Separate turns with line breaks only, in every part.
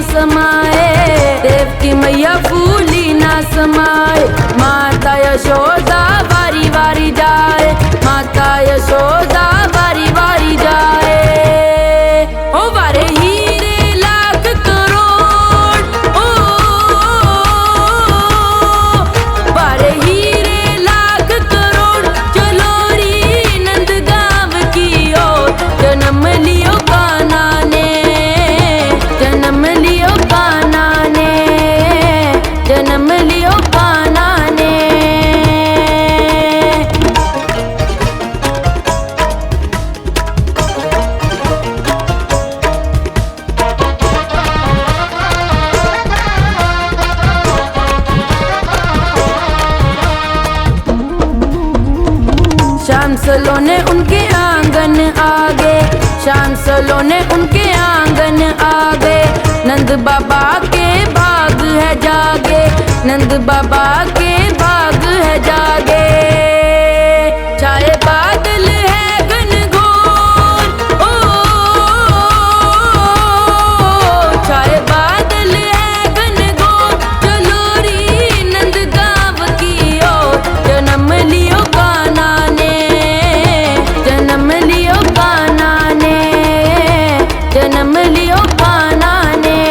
समाए, देवकी मैया फूली ना समाए। माता यशोदा बारी बारी जाए, माता यशोदा बारी बारी जाए। ओ बारे हीरे लाख करोड़, ओ बारे हीरे लाख करोड़, चलो री नंद गाँव की ओर। जन्म लियो कान्हा ने, जन्म लियो कान्हा ने, जन्म लियो कान्हा ने। शाम सलोने उनके आंगन आगे, शाम सलोने उनके आंगन आगे। नंद बाबा के भाग है जागे, नंद बाबा के भाग है जागे। छाए बादल है घनघोर, ओ छाए बादल है घनघोर, चलो री नंद गाँव की ओर। जन्म लियो कान्हा ने, जन्म लियो कान्हा ने, जन्म लियो कान्हा ने।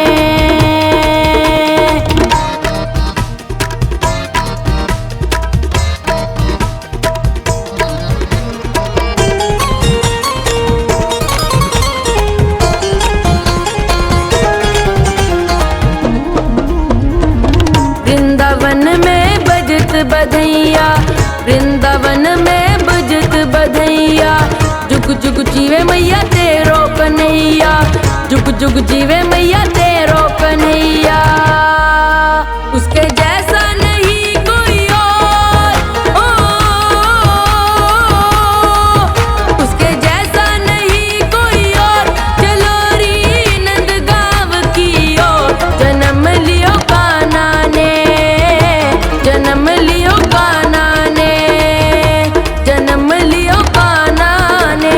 वृंदावन में बजत बधैया, वृंदावन में बजत बधैया। जुग जुग जीवे मैया तेरो कन्हैया, जुग जुग जीवे मैया तेरो कन्हैया। उसके जैसा नहीं कोई और, ओ उसके जैसा नहीं कोई और, चलो री नंद गाँव की ओर। जन्म लियो कान्हा ने, जन्म लियो कान्हा ने, जन्म लियो कान्हा ने।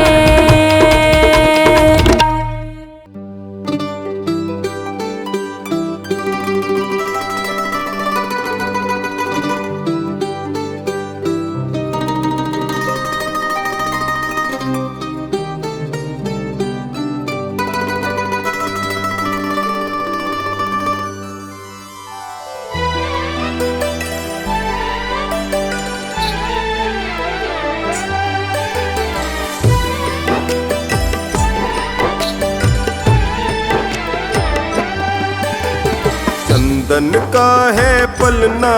चंदन का है पलना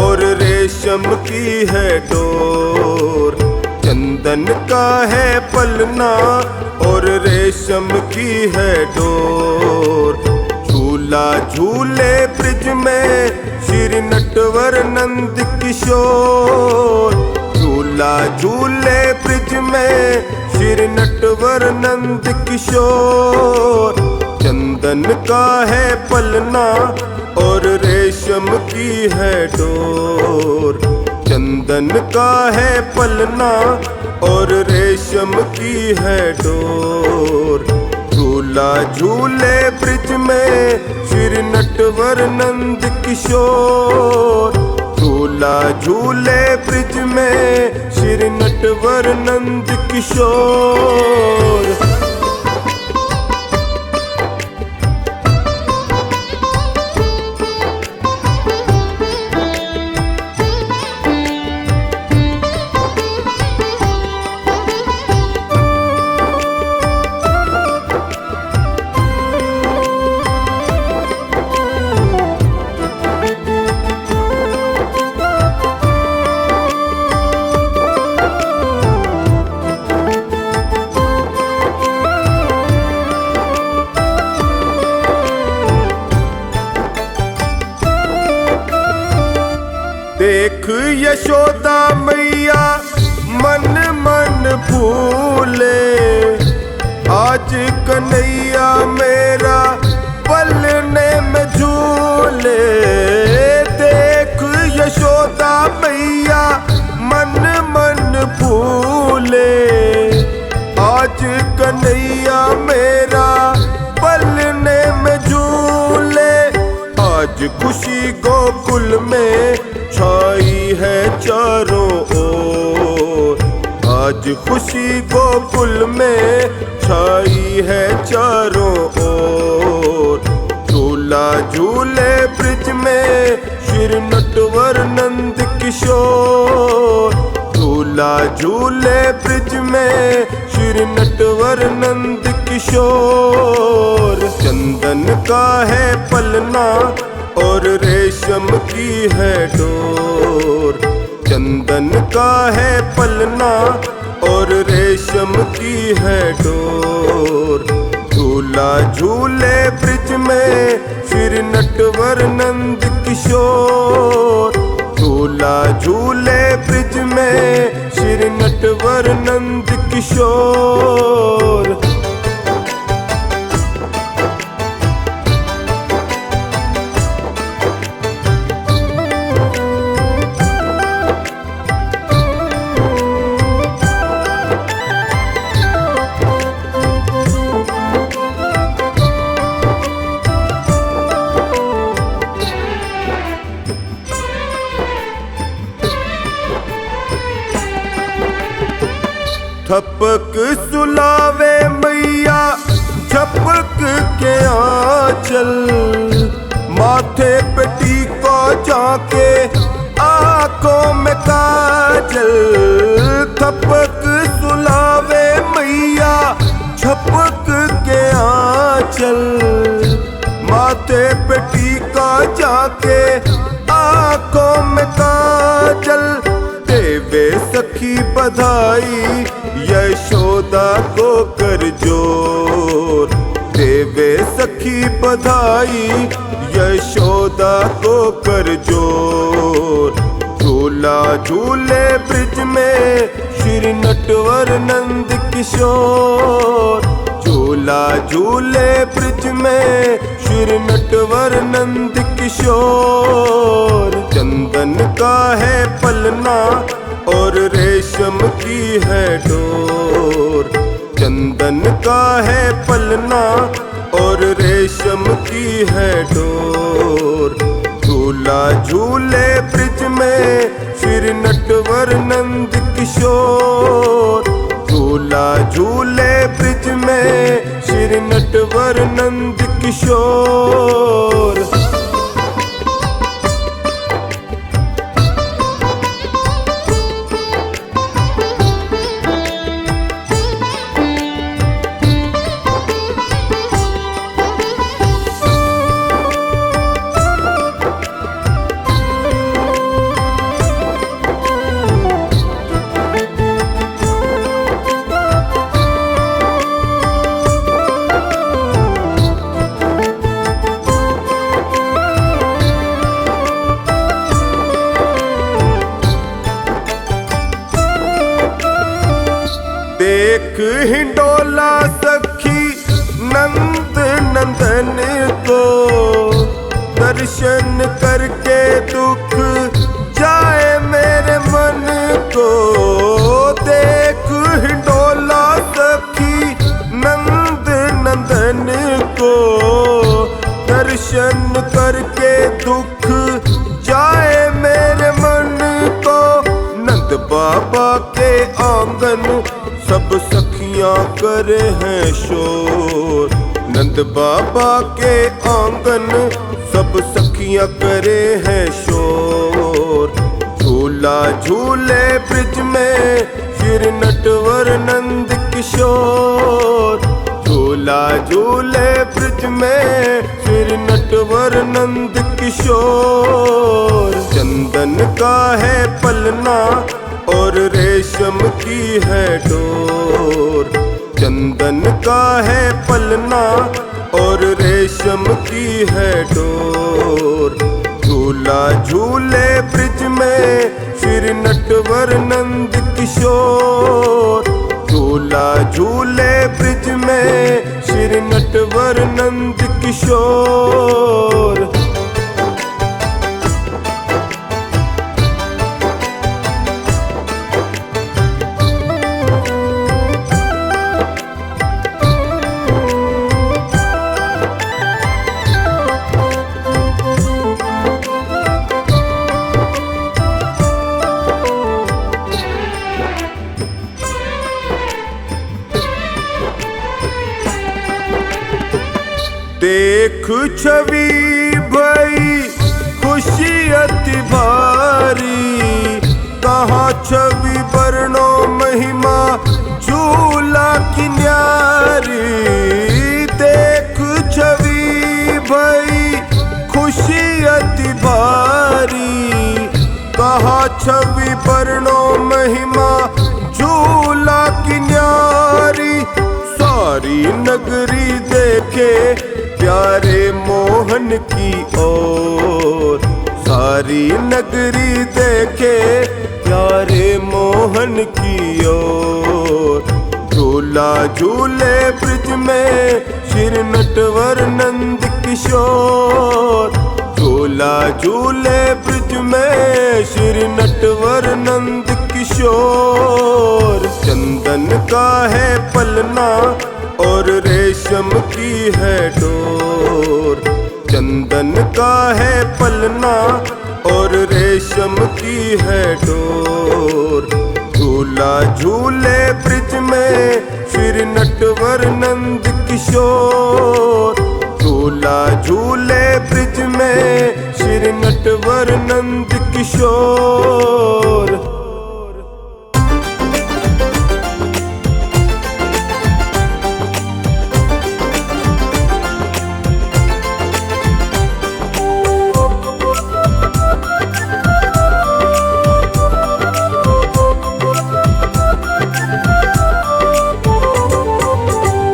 और रेशम की है डोर। चंदन का है पलना और रेशम की है डोर। झूला झूले ब्रिज में श्री नटवर नंद किशोर। झूला झूले ब्रिज में श्री नटवर नंद किशोर। चंदन का है पलना और रेशम की है डोर। चंदन का है पलना और रेशम की है डोर। झूला झूले ब्रिज में श्री नटवर नंद किशोर। झूला झूले ब्रिज में श्री नटवर नंद किशोर। देख यशोदा मैया मन मन फूले। आज कन्हैया मेरा पलने में झूले। देख यशोदा मैया मन मन फूले। आज कन्हैया मेरा पलने में झूले। गोकुल में छाई है चारों ओर। आज खुशी गोकुल में छाई है चारों ओर। झूला झूले ब्रिज में श्री नटवर नंद किशोर। झूला झूले ब्रिज में श्री नटवर नंद किशोर। चंदन का है पलना और रेशम की है डोर। चंदन का है पलना और रेशम की है डोर। झूला झूले ब्रिज में श्री नटवर नंद किशोर। झूला झूले ब्रिज में श्री नटवर नंद किशोर। थपक सुलावे मैया झपक के आंचल। माथे पे टीका जाके आंखों में काजल। थपक सुलावे मैया झपक के आंचल। माथे पे टीका जाके आंखों में काजल। देवे सखी बधाई यशोदा को कर जोर। देवे सखी बधाई यशोदा को कर जोर। झूला झूले ब्रिज में श्री नटवर नंद किशोर। झूला झूले ब्रिज में श्री नटवर नंद किशोर। चंदन का है पलना और रेशम की है डोर। चंदन का है पलना और रेशम की है डोर। झूला झूले ब्रिज में श्री नटवर नंद किशोर। झूला झूले ब्रिज में श्री नटवर नंद किशोर। देख हिंडोला सखी नंद नंदन को। दर्शन करके दुख जाए मेरे मन को। देख हिंडोला सखी नंद नंदन को। दर्शन करके दुख जाए मेरे मन को। नंद बाबा के आंगन सब सखियां करे हैं शोर। नंद बाबा के आंगन सब सखियां करे हैं शोर। झूला झूले ब्रिज में श्री नटवर नंद किशोर। झूला झूले ब्रिज में श्री नटवर नंद किशोर। चंदन का है पलना और रेशम की है डोर। चंदन का है पलना और रेशम की है डोर। झूला झूले ब्रिज में श्री नटवर नंद किशोर। झूला झूले ब्रिज में श्री नटवर नंद किशोर। देख छवि भई खुशी अति भारी, कहाँ छवि वर्णो महिमा झूला की न्यारी। देख छवि भई खुशी अति भारी, कहाँ छवि वर्णो महिमा झूला की न्यारी। सारी नगरी देखे प्यारे मोहन की ओर, सारी नगरी देखे प्यारे मोहन की ओर। झूला झूले ब्रिज में श्री नटवर नंद किशोर, झूला झूले ब्रिज में श्री नटवर नंद किशोर। चंदन का है पलना और रेशम की है डोर, चंदन का है पलना और रेशम की है डोर। झूला झूले ब्रिज में श्री नटवर नंद किशोर, झूला झूले ब्रिज में श्री नटवर नंद किशोर।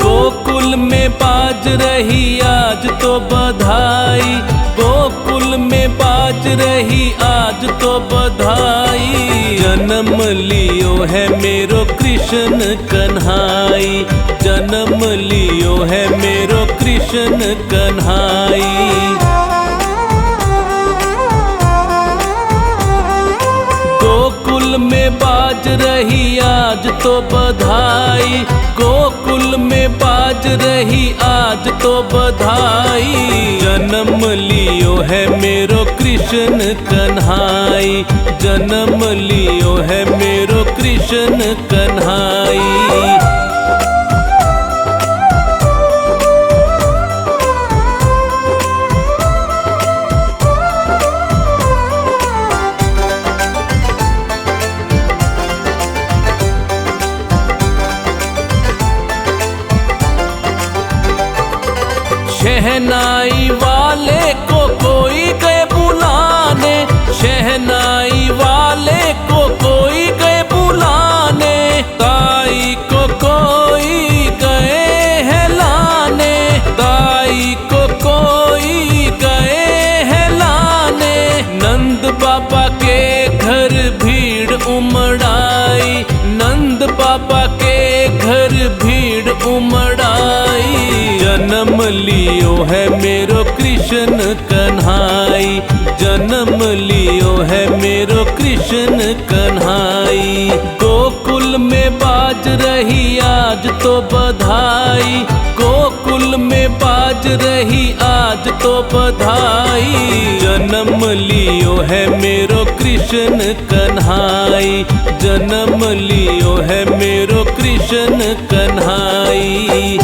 गोकुल में बाज रही आज तो बधाई, गोकुल में बाज रही आज तो बधाई। जन्म लियो है मेरो कृष्ण कन्हाई, जन्म लियो है मेरो कृष्ण कन्हाई। गोकुल में बाज रही आज तो बधाई, गोकुल में बाज रही आज तो बधाई। जन्म लियो है मेरो कृष्ण कन्हाई, जन्म लियो है मेरो कृष्ण कन्हाई। शहनाई वाले को कोई गए बुलाने, शहनाई वाले को कोई गए बुलाने। ताई को कोई गए हैं लाने, ताई को कोई गए हैं लाने। नंद बाबा के घर भीड़ उमड़ाई, नंद बाबा के घर भीड़ उमड़ाई। जन्म लियो है मेरो कृष्ण कन्हाई, जन्म लियो है मेरो कृष्ण कन्हाई। गोकुल में बाज रही आज तो बधाई, गोकुल में बाज रही आज तो बधाई। जन्म लियो है मेरो कृष्ण कन्हाई, जन्म लियो है मेरो कृष्ण कन्हाई।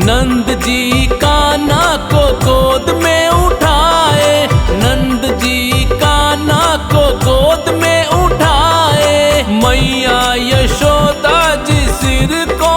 नंद जी कान्हा को गोद में उठाए, नंद जी कान्हा को गोद में उठाए। मैया यशोदा जी सिर को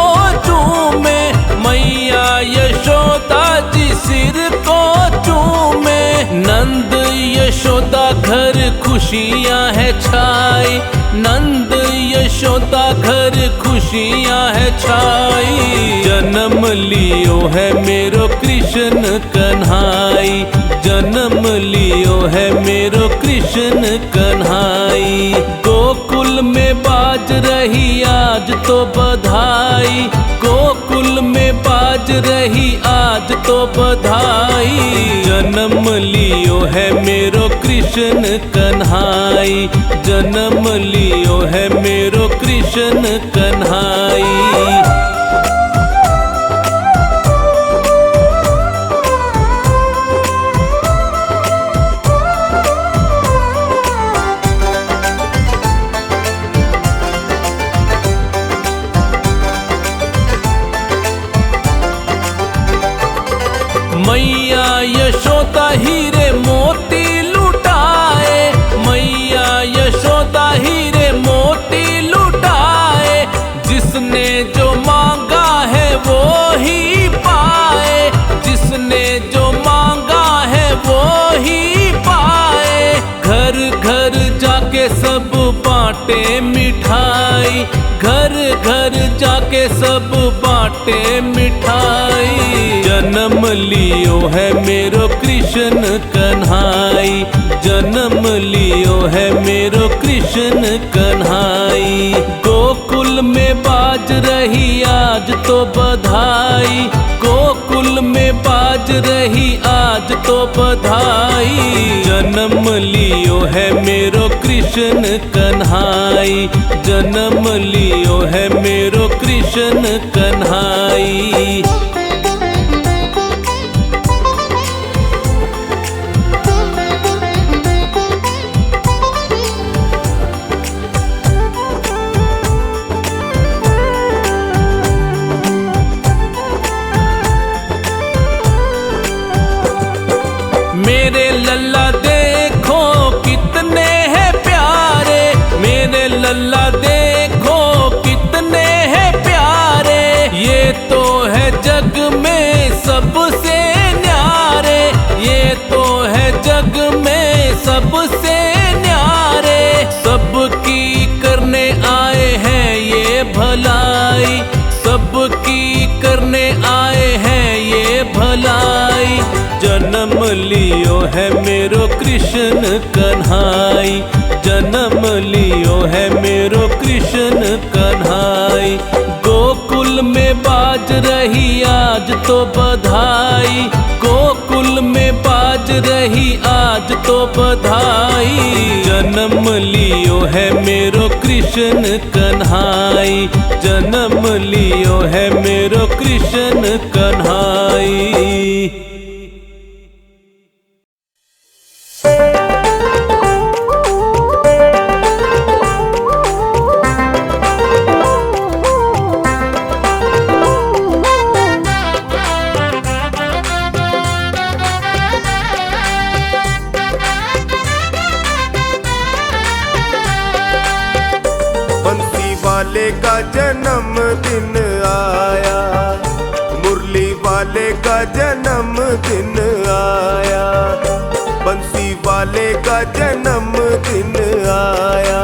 चूमे, मैया यशोदा जी सिर को चूमे। नंद यशोदा घर खुशियाँ है छाई, नंद यशोदा घर खुशियाँ है छाई। जन्म लियो है मेरो कृष्ण कन्हाई, जन्म लियो है मेरो कृष्ण कन्हाई। गोकुल में बाज रही आज तो बधाई, गोकुल में बाज रही आज तो बधाई। जन्म लियो है मेरो कृष्ण कन्हाई, जन्म लियो है मेरो कृष्ण कन्हाई। हीरे मोती लुटाए, मैया यशोदा हीरे मोती लुटाए। जिसने जो मांगा है वो ही पाए, जिसने जो मांगा है वो ही पाए। घर घर जाके सब बांटे मिठाई, घर घर जाके सब बांटे मिठाई। जन्म लियो है मेरो कृष्ण कन्हाई, जन्म लियो है मेरो कृष्ण कन्हाई। गोकुल में बाज रही आज तो बधाई, गोकुल में बाज रही आज तो बधाई। जन्म लियो है मेरो कृष्ण कन्हाई, जन्म लियो है मेरो कृष्ण कन्हाई। मेरे लल्ला देखो कितने हैं प्यारे, मेरे लल्ला देखो कितने हैं प्यारे। ये तो है जग में सबसे न्यारे, ये तो है जग में सबसे न्यारे। सबकी करने आए हैं ये भलाई, सबकी करने आए हैं ये भलाई। जन्म लियो है मेरो कृष्ण कन्हाई, जन्म लियो है मेरो कृष्ण कन्हाई। गोकुल में बाज रही आज तो बधाई, गोकुल में बाज रही आज तो बधाई। जन्म लियो है मेरो कृष्ण कन्हाई, जन्म लियो है मेरो कृष्ण कन्हाई।
वाले का जन्मदिन आया, मुरली वाले का जन्मदिन आया, बंसी वाले का जन्मदिन आया,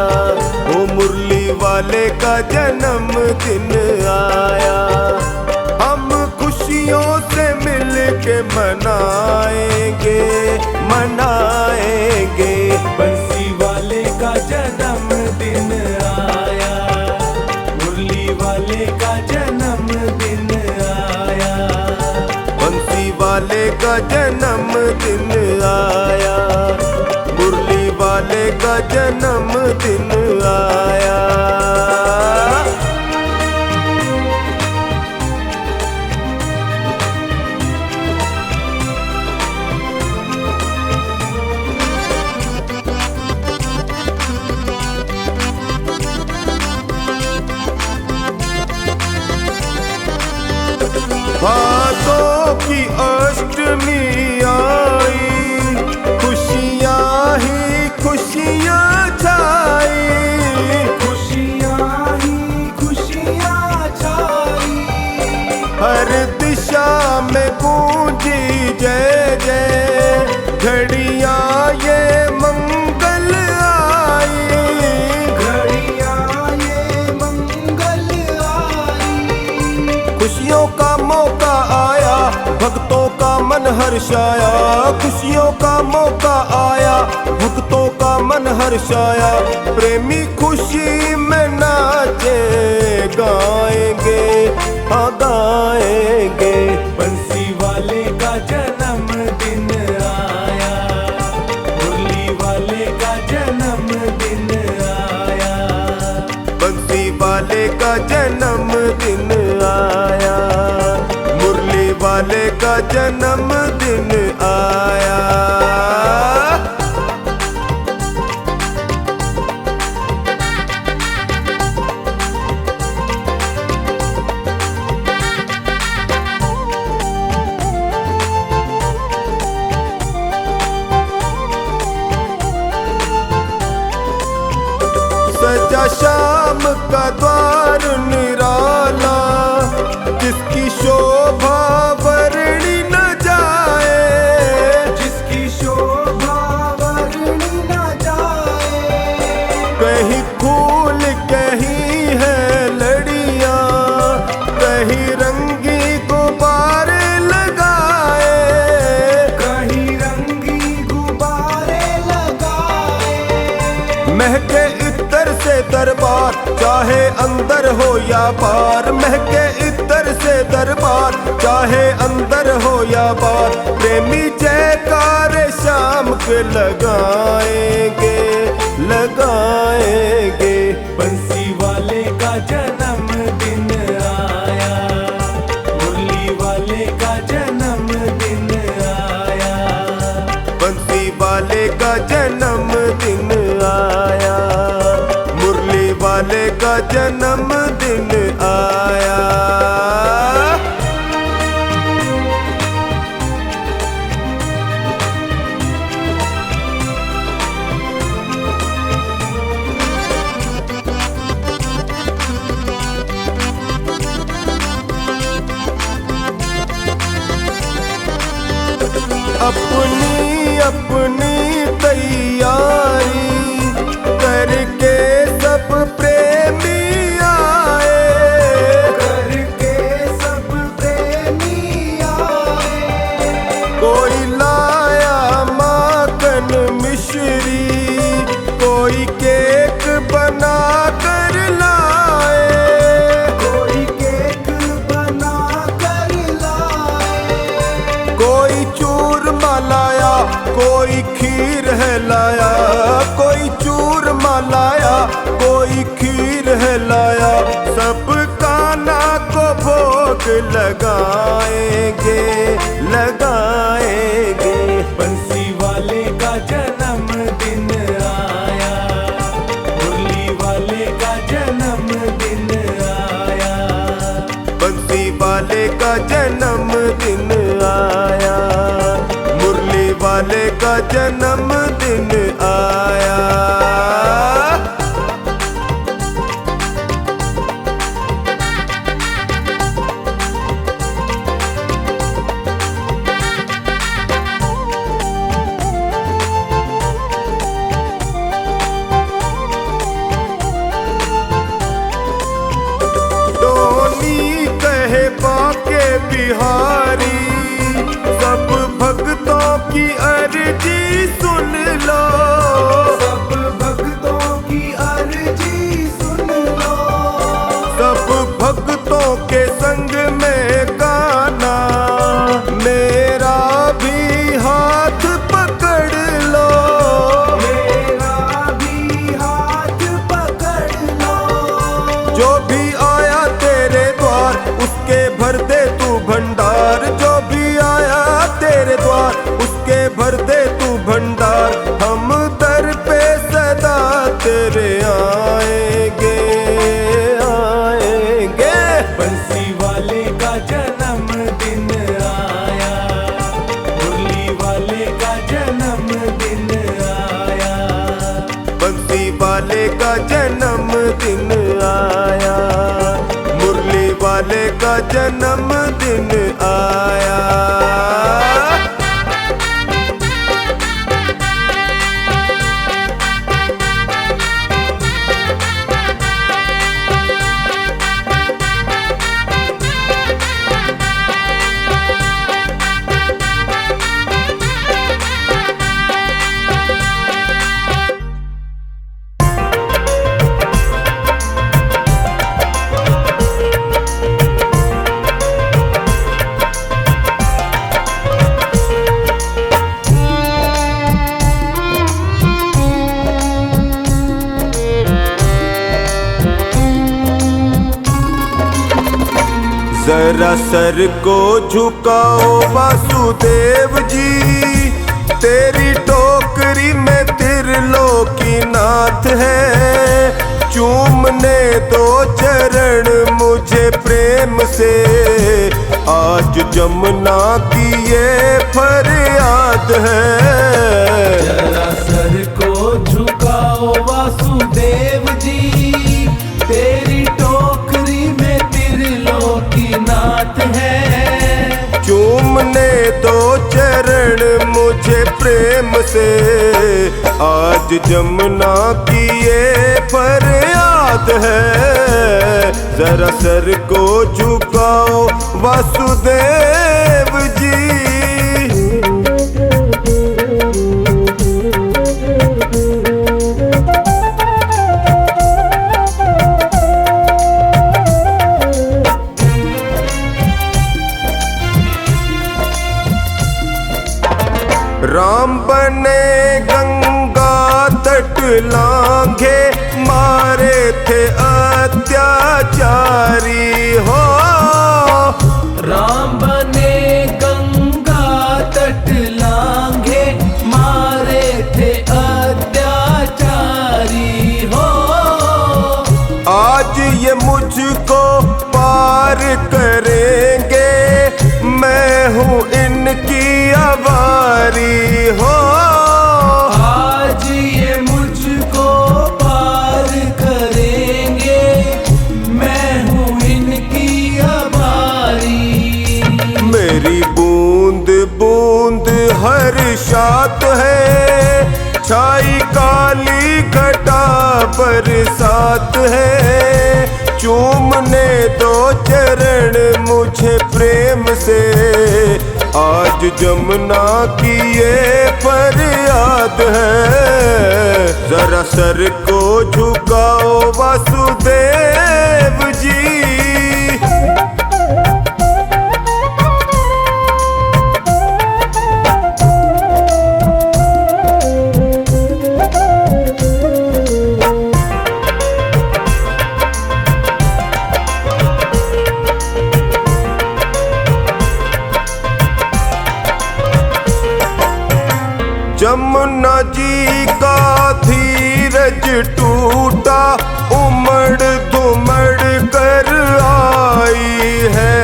ओ मुरली वाले का जन्मदिन आया। हम खुशियों से मिल के मनाएंगे, मनाएंगे। बंसी वाले का जन्मदिन आया, मुरली वाले का जन्मदिन आया, बंसी वाले का जन्मदिन आया, मुरली वाले का जन्मदिन आया। भादों की अष्टमी आई, खुशियाँ ही खुशियाँ छाई, खुशियाँ ही खुशियाँ छाई। हर दिशा में गूंजी जय जय, घड़ियाँ ये मंगल आई, घड़ियाँ ये मंगल आई। खुशियों का मौका आया, भक्तों का मन हर्षाया, खुशियों का मौका आया, भक्तों का मन हर्षाया। प्रेमी खुशी में नाचे गाएंगे, हाँ गाएंगे। बंसी वाले का जन्मदिन आया, मुरली वाले का जन्मदिन आया, बंसी वाले का जन्मदिन आया, मुरली वाले का जन्मदिन आया। राम का द्वार निराला, जिसकी शोभा वर्णि न जाए,
जिसकी शोभा वर्णि न जाए।
कहीं फूल कहीं है लड़ियां, कहीं रंगी गुब्बारे लगाए,
कहीं रंगी गुब्बारे लगाए।
महके इत्र से दरबार, चाहे अंदर हो या बाहर, महके इत्र से दरबार, चाहे अंदर हो या बाहर। प्रेमी जयकार शाम के लगाएंगे, लगाएंगे।
बंसी वाले का जन्मदिन आया, मुरली वाले का जन्मदिन आया,
बंसी वाले का जन्मदिन आया, मुरली वाले का जन्मदिन आया। अपनी अपनी तैयारी करके सब प्रेमी आए,
करके सब प्रेमी आए।
कोई लाया माखन मिश्री, कोई केक बना कर लाए,
कोई केक बना कर लाए।
कोई चूरमा लाया, कोई खीर है लाया, कोई चूरमा लाया, कोई खीर है लाया। सब काना को भोग लगाएंगे, लगाएंगे।
बंसी वाले का जन्मदिन आया, मुरली वाले का जन्मदिन आया,
बंसी वाले का जन्मदिन आया, मुरली वाले का जन्मदिन आया। डोली कहे बाके बिहारी, सब भक्तों की अर्जी सुन लो,
सब भक्तों की अर्जी सुन लो।
सब भक्तों के संग में गाना, मेरा भी हाथ पकड़ लो,
मेरा भी हाथ पकड़ लो।
जो भी आया तेरे द्वार उसके भर दे तू भंडार, जो भी आया तेरे द्वार उसके भर दे तू भंडार। हम दर पे सदा तेरे आएंगे, आएंगे।
बंसी वाले का जन्मदिन आया, मुरली वाले का जन्मदिन आया,
बंसी वाले का जन्मदिन आया, मुरली वाले का जन्मदिन आया। जरा सर को झुकाओ वासुदेव जी, तेरी टोकरी में त्रिलोकीनाथ है। चूमने दो चरण मुझे प्रेम से, आज जमुना की ये फरियाद है।
जरा सर को झुकाओ वासुदेव जी,
प्रेम से आज जमुना की ये फरियाद है। जरा सर को झुकाओ वासुदेव जी। राम बने गंगा तट लांघे, मारे थे अत्याचारी हो।
राम बने गंगा तट लांघे, मारे थे अत्याचारी हो।
आज ये मुझको पार करेंगे, मैं हूँ इनकी अवारी हो।
आज ये मुझको पार करेंगे, मैं हूँ इनकी अबारी।
मेरी बूंद बूंद हर्षात है, छाई काली घटा बरसात है। चूमने दो चरण मुझे प्रेम से, आज जमुना की ये फरियाद है। जरा सर को झुकाओ वासुदेव जी। जमुना जी का धीरज टूटा, उमड़ धुमड़ कर आई है।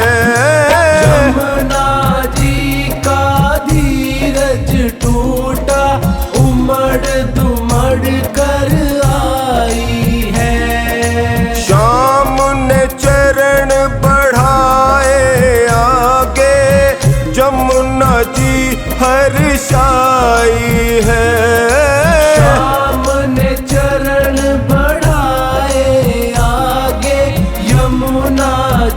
जमुना जी का धीरज टूटा, उमड़ दुमड़ कर आई है।
शाम ने चरण बढ़ाए आगे, जमुना जी हर्षाई है।
शाम ने चरण बढ़ाए आगे, यमुना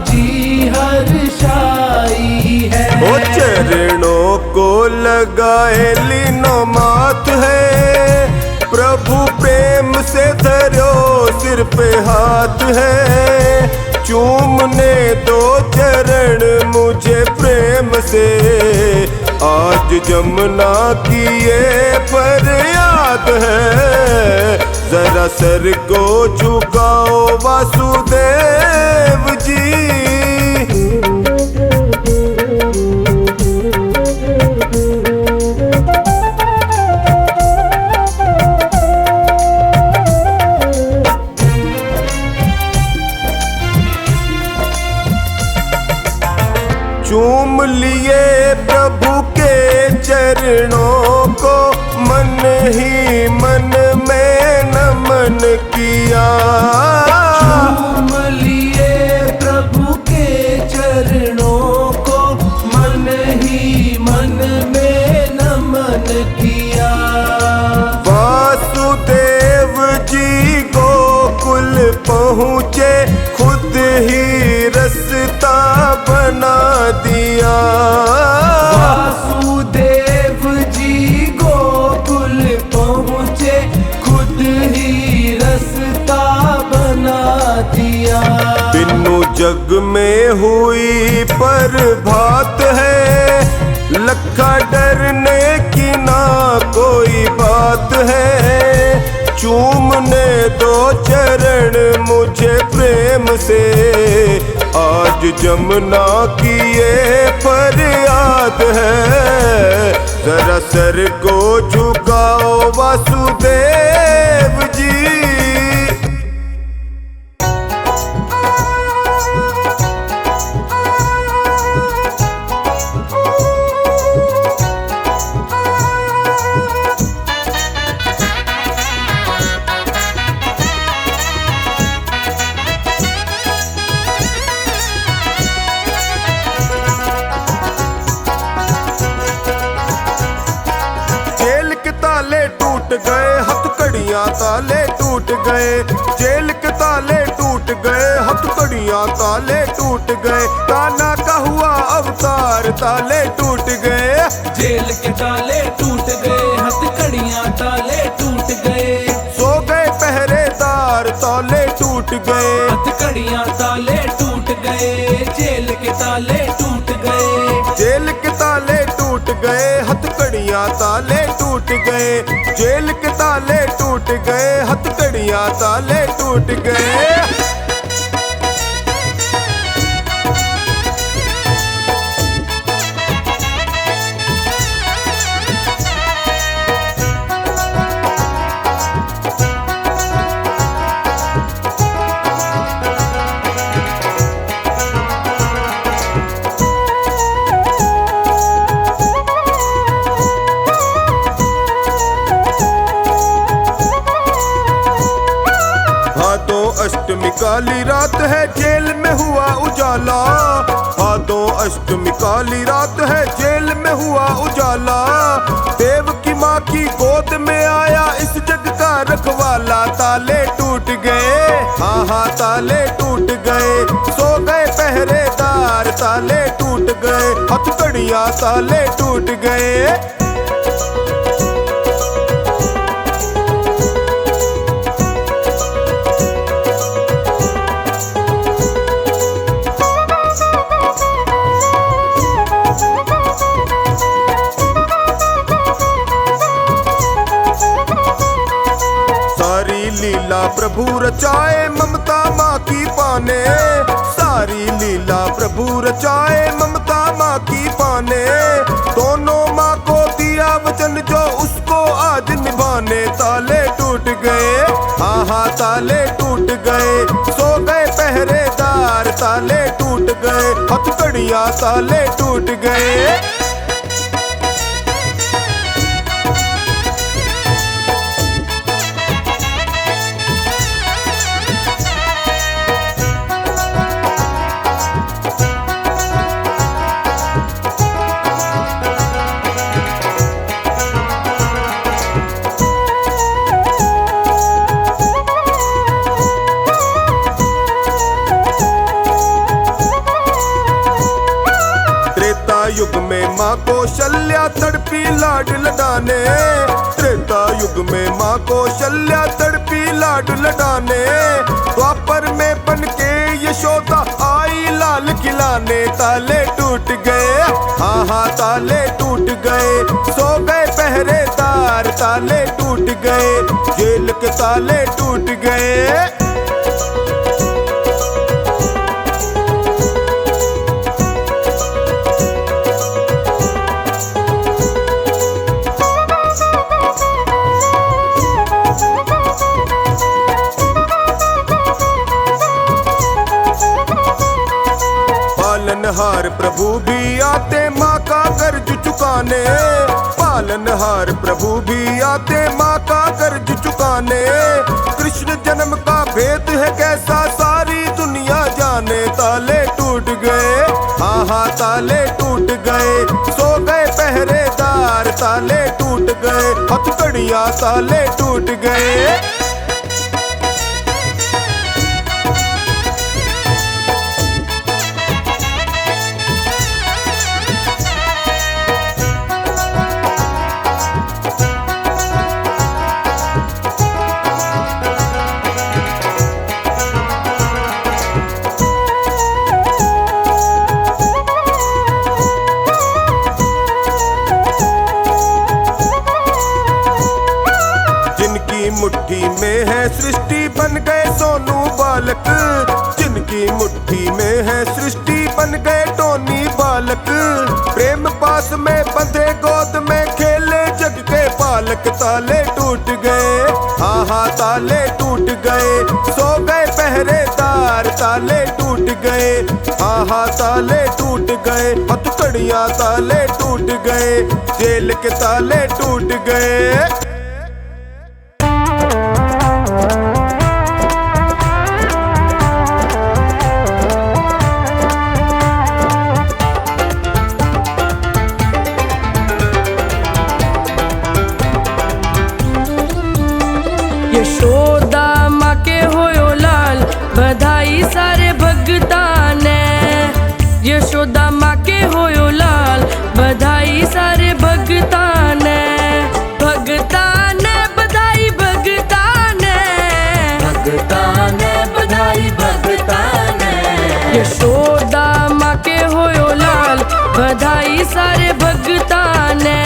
जी हर्षाई है।
ओ चरणों को लगाए लीनो माथ है, प्रभु प्रेम से धरो सिर पे हाथ है। चूमने दो चरण मुझे प्रेम से, आज जमुना की ये फरियाद है। जरा सर को झुकाओ वासुदेव जी। चूम लिए प्रभु के चरणों को, मन ही मन में नमन किया।
चूम लिए प्रभु के चरणों को, मन ही मन में नमन किया।
वासुदेव जी गोकुल पहुँचे, खुद ही रास्ता बना दिया।
वासुदेव जी गोकुल पहुँचे, खुद ही रास्ता बना दिया।
बिनु जग में हुई प्रभात है, लखा डरने की ना कोई बात है। चूमने दो चरण मुझे प्रेम से, आज जमुना की ये फरियाद है। जरा सर को झुकाओ वासुदेव जी। जेल टूट गए, हथकड़ियां ताले टूट गए, जेल के ताले टूट गए, हथकड़ियां ताले टूट गए, कान्हा का हुआ अवतार ताले टूट गए,
जेल के ताले टूट गए, हथकड़ियां ताले टूट गए,
सो गए पहरेदार ताले टूट गए,
हथकड़ियां ताले टूट गए, जेल के ताले टूट गए,
जेल के ताले टूट गए, हथकड़ियां ताले टूट गए, जेल के ताले टूट गए, हथकड़ियां ताले टूट गए। भादों अष्टमी काली रात है, जेल में हुआ उजाला, भादों अष्टमी काली रात है, जेल में हुआ उजाला, देव की माँ की गोद में आया इस जग का रखवाला, ताले टूट गए, हाँ हाँ ताले टूट गए, सो गए पहरेदार ताले टूट गए, हथकड़ियां ताले टूट गए। सारी लीला प्रभु रचाए ममता माँ की पाने, सारी लीला प्रभु रचाए ममता माँ की पाने, दोनों माँ को दिया वचन जो उसको आज निभाने, ताले टूट गए, हाँ हाँ ताले टूट गए, सो गए पहरेदार ताले टूट गए, हथकड़ियां ताले टूट गए। युग में माँ कौशल्या तड़पी लाड लडाने, त्रेता युग में माँ कौशल्या तड़पी लाड लडाने, द्वापर में बनके यशोदा आई लाल खिलाने, ताले टूट गए, हाँ हाँ ताले टूट गए, सो गए पहरेदार ताले टूट गए, जेल के ताले टूट गए। पालनहार प्रभु भी आते माँ का कर्ज चुकाने, पालनहार प्रभु भी आते माँ का कर्ज चुकाने, कृष्ण जन्म का भेद है कैसा सारी दुनिया जाने, ताले टूट गए, हाँ हाँ ताले टूट गए, सो गए पहरेदार ताले टूट गए, हथकड़ियां ताले टूट गए। मुट्ठी में है सृष्टि बन गए सोनू बालक, जिनकी मुट्ठी में है सृष्टि बन गए टोनी बालक, प्रेम पास में बंधे गोद में खेले जग के पालक, ताले टूट गए, हाँ हाँ ताले टूट गए, सो गए पहरेदार ताले टूट गए, हाँ हाँ ताले टूट गए, हथकड़ियां ताले टूट गए, जेल के ताले टूट गए।
यशोदा माँ के होयो लाल, बधाई सारे भगता ने। यशोदा माँ के होयो लाल, बधाई सारे भगता ने। भगता ने बधाई भगता ने,
भगता ने बधाई भगता ने।
यशोदा माँ के होयो लाल, बधाई सारे भगता ने।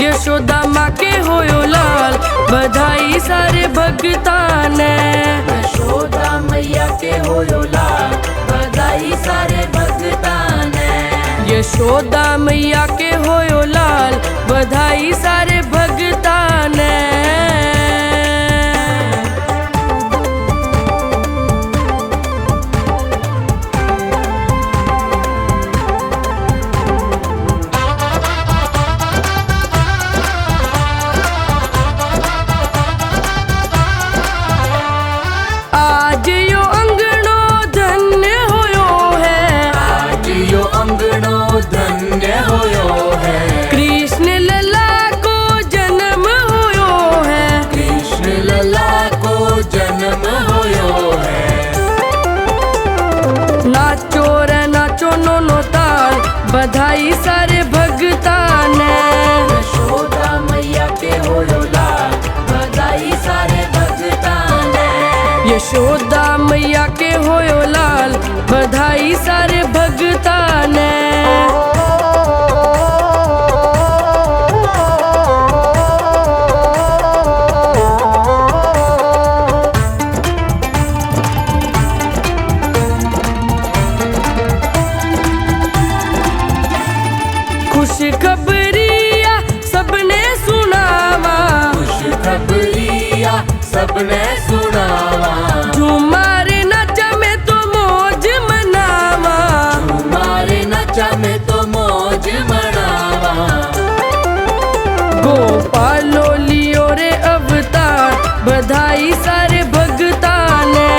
यशोदा माँ के होयो लाल, बधाई सारे भगता ने।
यशोदा मैया के होयो लाल, बधाई सारे भगता ने।
यशोदा मैया के होयो लाल, बधाई सारे भगता ने। आज यो अंगनो धन्य होयो है,
आज यो अंगनो धन्य होयो है।
कृष्ण लला को जन्म होयो है।
कृष्ण लला को जन्म होयो है।
नाचो रे नाचो नोनो ताल, बधाई सारे भगता ने।
यशोदा मैया के होयो लाल, बधाई सारे भगता ने।
यशोदा मैया के होयो लाल, बधाई सारे भगता ने। खुशखबरिया सबने सुनावा,
खुशखबरिया सबने सुनावा।
झूमारे नचा में तो मौज मनावा।
हमारे नचा में तो मौज मनावा।
गोपालो लियो रे अवतार, बधाई सारे भगता ने।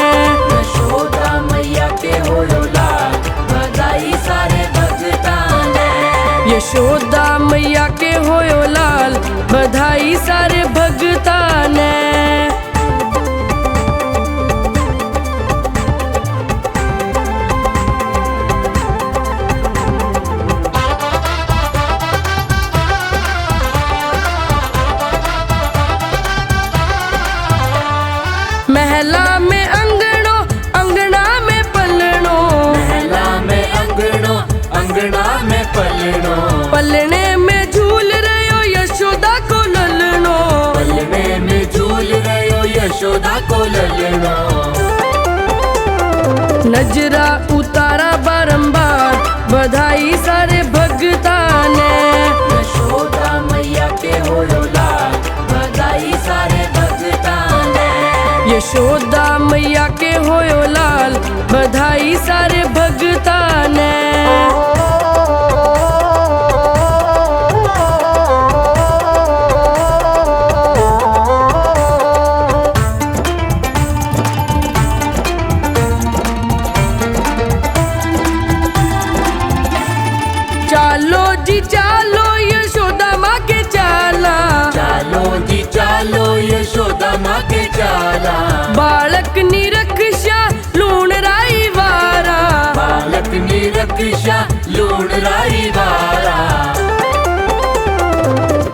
यशोदा मैया के होयो लाल, बधाई सारे भगता ने।
यशोदा मैया के होयो लाल, बधाई सारे भगता ने। महला में अंगनो, अंगना में पलनो।
महला में अंगनो, अंगना में पलनो।
पलने में झूल रहे हो यशोदा को ललनो।
पलने में झूल रहे हो यशोदा को ललनो।
नजरा उतारा बारंबार, बधाई सारे भगता ने।
यशोदा मैया के होयो लाल, बधाई सारे भगता ने।
यशोदा मैया के होयो लाल, बधाई सारे भगता ने। चालो जी चालो यशोदा माँ के चाला।
चालो जी चालो यशोदा माँ के चाला।
बालक निरक्षा लूण राई वारा।
बालक निरक्षा लूण राई वारा।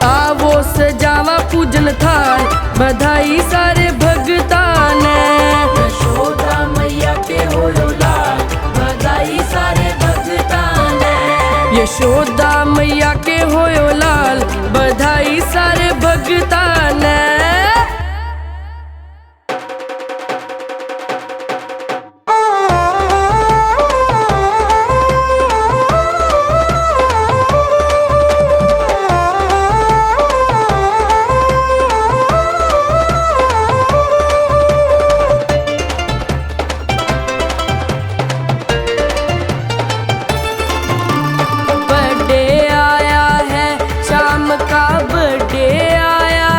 आवो सजावा पूजन थाल, बधाई सारे भगता ने।
यशोदा मैया के होयो लाल, बधाई सारे भगता ने।
यशोदा मैया के होयो लाल, बधाई सारे भगता ने। बर्थडे आया है, शाम का बर्थडे आया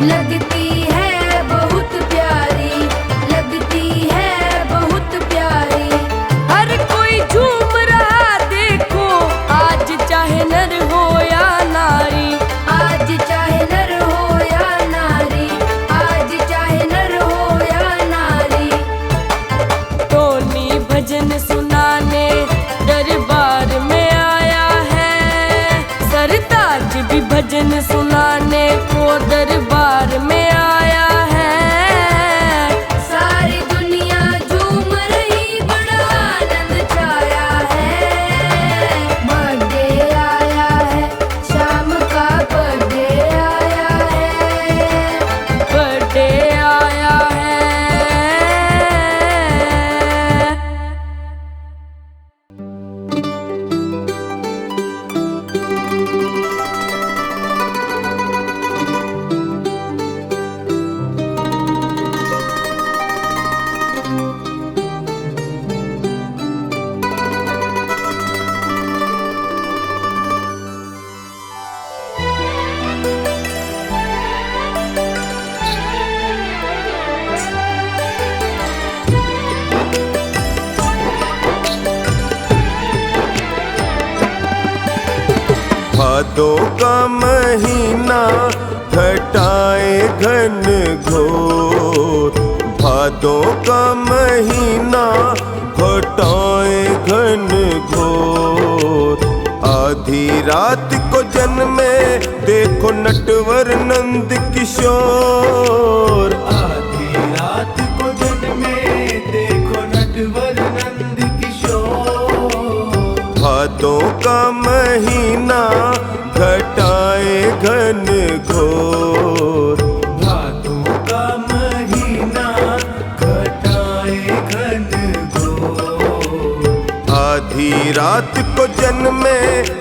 लगती है बहुत प्यारी, लगती है बहुत प्यारी।
हर कोई झूम रहा देखो, आज चाहे नर हो या नारी,
आज चाहे नर हो या नारी, आज चाहे नर हो या नारी।
टोनी भजन सुनाने दरबार में आया है, सरताज भी भजन सुनाने को दरबार में आया है।
सारी दुनिया झूम रही, बड़ा आनंद छाया है। बर्थडे आया है, शाम का बर्थडे आया है।
बर्थडे आया है।
भादों का महीना घटाए घन घोर, भादों का महीना घटाए घन घोर। आधी रात को जन्मे देखो नटवर नंद किशोर,
आधी रात को जन्मे देखो नटवर नंद किशोर।
भादों का महीना घटाए घन घोर,
भादों का महीना घटाए घन घोर।
आधी रात को जन्मे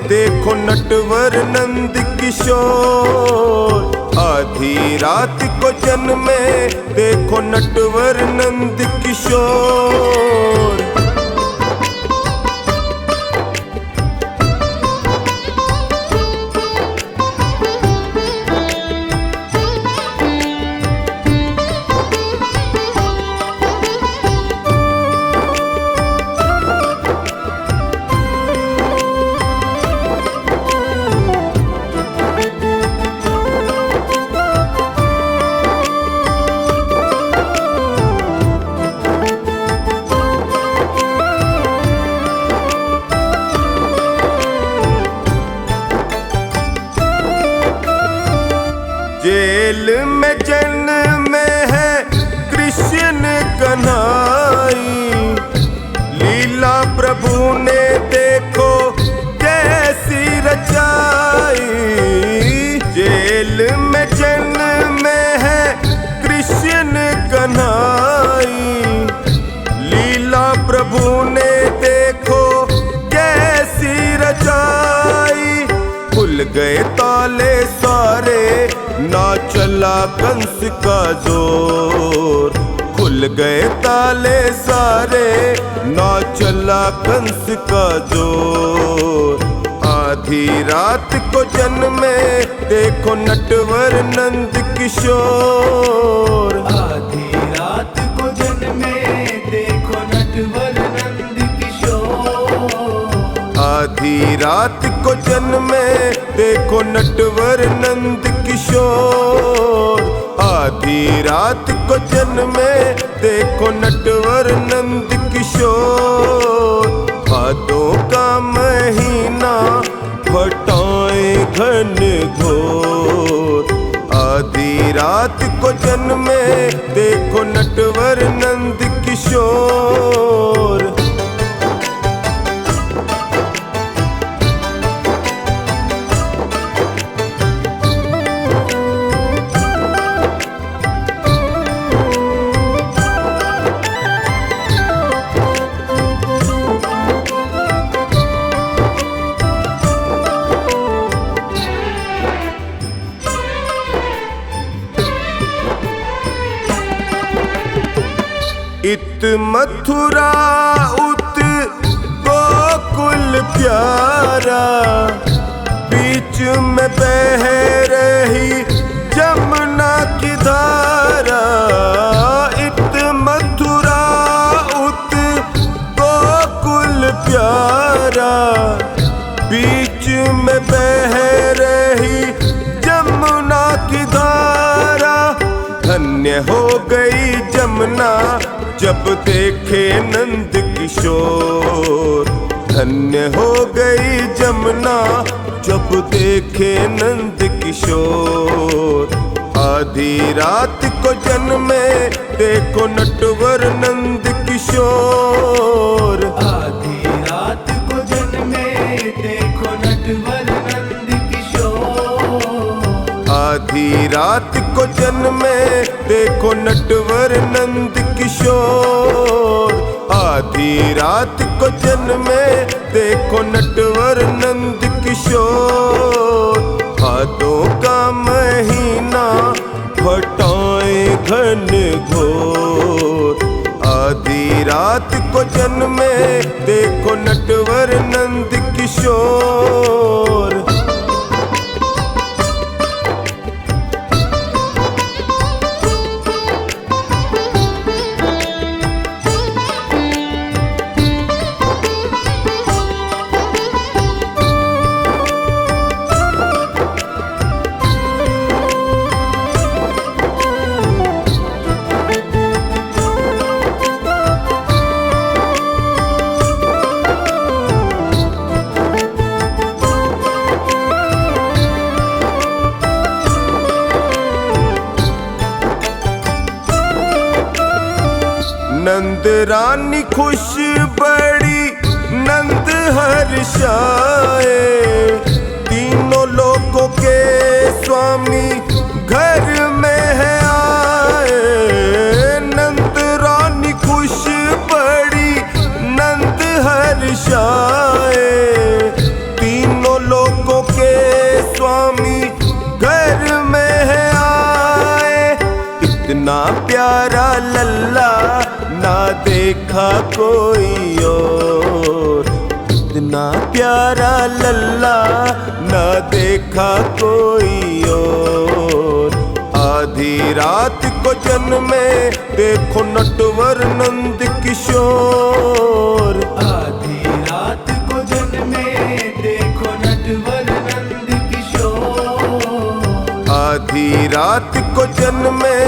देखो नटवर नंद किशोर, आधी रात को जन्मे देखो नटवर नंद किशोर। जेल में जन्म है कृष्ण कन्हाई, लीला प्रभु ने देखो कैसी रचाई। जेल में जन्म है कृष्ण कन्हाई, लीला प्रभु ने देखो कैसी रचाई। खुल गए ताले सारे ना चला कंस का जोर, खुल गए ताले सारे ना चला कंस का जोर। आधी रात को जन्मे देखो नटवर नंद किशोर,
आधी रात को जन्मे देखो नटवर नंद किशोर।
आधी रात को जन्मे देखो नटवर नंद किशोर, आधी रात को जन्मे देखो नटवर नंद किशोर। भादों का महीना घटाए घन घोर, आधी रात को जन्मे देखो नटवर नंद किशोर। इत मथुरा उत गोकुल प्यारा, बीच में बह रही जमुना बीच में बह रही जमुना की धारा। धन्य हो गई जमुना जब देखे नंद किशोर। धन्य हो गई जमुना जब देखे नंद किशोर। आधी रात को जन्मे देखो नटवर नंद किशोर।
आधी रात को जन्मे देखो नटवर नंद किशोर।
आधी रात को जन्मे देखो नटवर नंद किशोर। आधी रात को जन्मे देखो नटवर नंद किशोर। भादों का महीना घटाएं घन घोर। आधी रात को जन्मे देखो नटवर नंद किशोर। नंद रानी खुश बड़ी नंद हर्षाए। तीनों लोगों के स्वामी घर में है आए। नंद रानी खुश बड़ी नंद हर्षाए। तीनों लोगों के स्वामी घर में है आए। इतना प्यारा लल्ला ना देखा कोई और। इतना प्यारा लल्ला ना देखा कोई और। आधी रात को जन्मे देखो नटवर नंद किशोर।
आधी रात को जन्मे देखो नटवर नंद किशोर।
आधी रात को जन्मे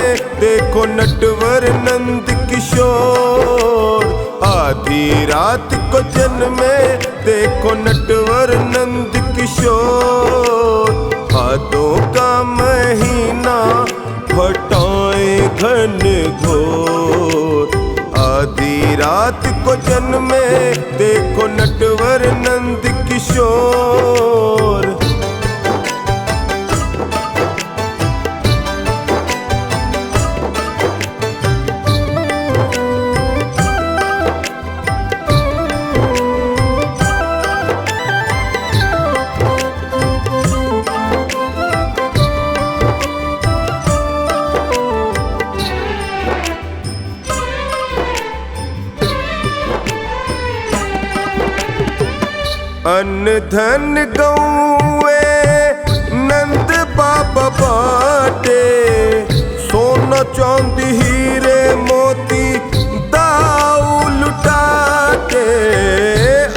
देखो नटवर नंद किशोर। आधी रात को जन्मे देखो नटवर नंद किशोर। भादों का महीना घटाएं घन घोर। आधी रात को जन्मे देखो नटवर नंद किशोर। अन्न धन गौए नंद बाबा बाटे। सोना चांदी हीरे मोती दाऊ लुटाते।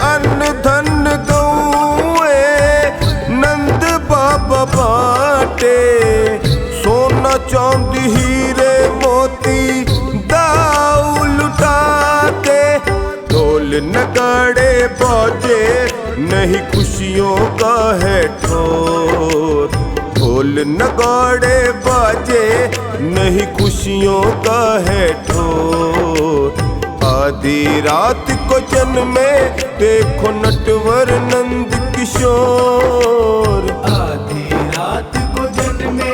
अन्न धन गौए नंद बाबा बाटे। सोना चांदी हीरे मोती दाऊ लुटाते। ढोल नगाड़े बाजे नहीं खुशियों का है ठोर। ढोल नगाड़े बाजे नहीं खुशियों का है ठोर। आधी रात को जन्मे देखो नटवर नंद किशोर।
आधी रात को जन्मे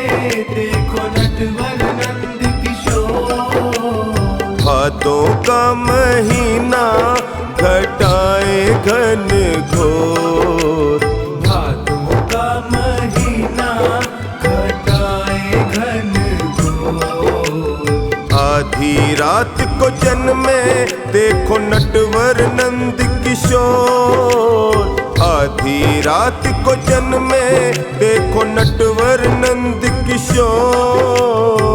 देखो नटवर नंद किशोर।
भादों का महीना घटाए घन घोर।
भादों का महीना घटाए घन घोर।
आधी रात को जन्मे देखो नटवर नंद किशोर। आधी रात को जन्मे देखो नटवर नंद किशोर।